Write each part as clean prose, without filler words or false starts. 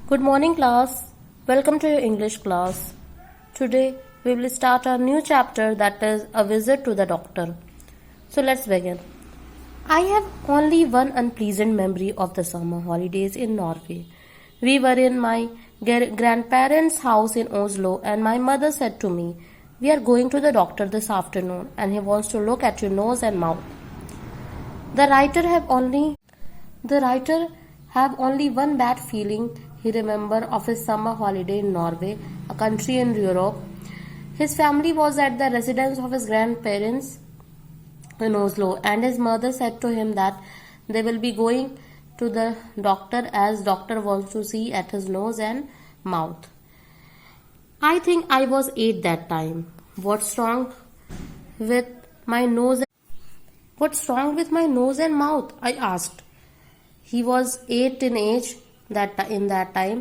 Good morning, class. Welcome to your English class. Today we will start our new chapter, that is a visit to the doctor. So let's begin. I have only one unpleasant memory of the summer holidays in Norway. We were in my grandparents' house in Oslo, and my mother said to me, "We are going to the doctor this afternoon, and he wants to look at your nose and mouth." The writer have only one bad feeling he remembered of his summer holiday in Norway, a country in Europe. His family was at the residence of his grandparents in Oslo, and his mother said to him that they will be going to the doctor as doctor wants to see at his nose and mouth. I think I was 8 that time. What's wrong with my nose? What's wrong with my nose and mouth? I asked. He was 8 in age in that time,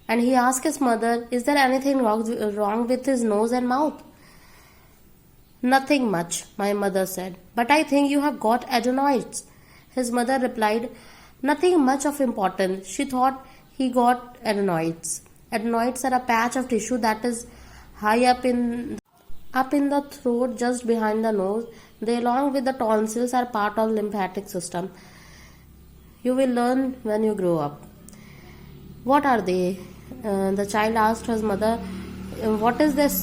and he asked his mother, "Is there anything wrong with his nose and mouth?" "Nothing much," my mother said, "but I think you have got adenoids." His mother replied, "Nothing much of importance." She thought he got adenoids. Adenoids are a patch of tissue that is high up in the throat, just behind the nose. They, along with the tonsils, are part of the lymphatic system. You will learn when you grow up. What are they? The child asked his mother. What is this?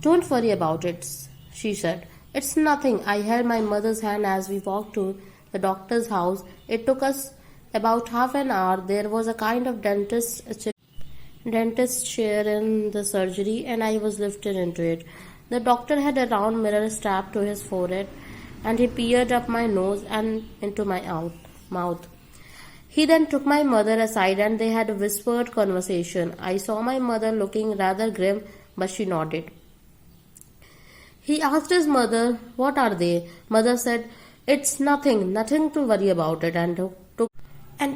Don't worry about it, she said. It's nothing. I held my mother's hand as we walked to the doctor's house. It took us about half an hour. There was a kind of dentist chair in the surgery, and I was lifted into it. The doctor had a round mirror strapped to his forehead, and he peered up my nose and into my mouth. He then took my mother aside, and they had a whispered conversation. I saw my mother looking rather grim, but she nodded. He asked his mother, "What are they?" Mother said, "It's nothing to worry about it," and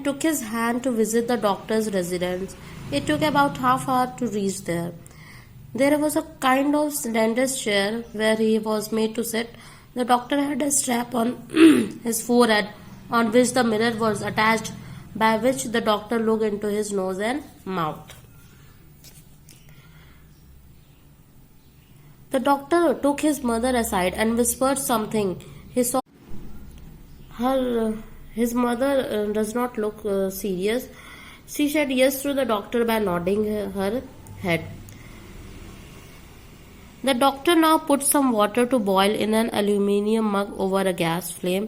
took his hand to visit the doctor's residence. It took about half hour to reach there. There was a kind of dentist chair where he was made to sit. The doctor had a strap on his forehead on which the mirror was attached, by which the doctor looked into his nose and mouth. The doctor took his mother aside and whispered something. He saw his mother does not look serious. She said yes to the doctor by nodding her head. The doctor now put some water to boil in an aluminium mug over a gas flame,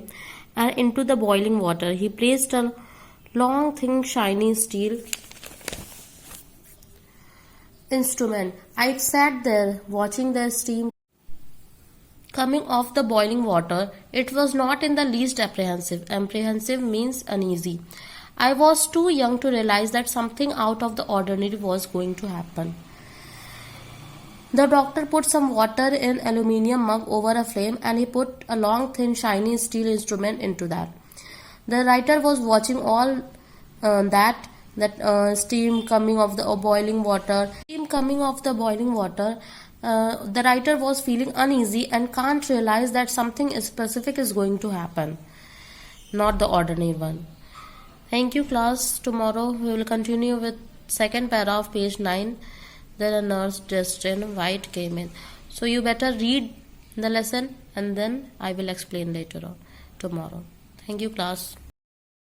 and into the boiling water he placed a long, thin, shiny steel instrument. I sat there watching the steam coming off the boiling water. It was not in the least apprehensive. Apprehensive means uneasy. I was too young to realize that something out of the ordinary was going to happen. The doctor put some water in an aluminium mug over a flame, and he put a long, thin, shiny steel instrument into that. The writer was watching all that steam coming off the boiling water. The writer was feeling uneasy and can't realize that something specific is going to happen, not the ordinary one. Thank you, class. Tomorrow we will continue with second paragraph, page 9. Then a nurse dressed in white came in. So you better read the lesson, and then I will explain later on tomorrow. Thank you, class.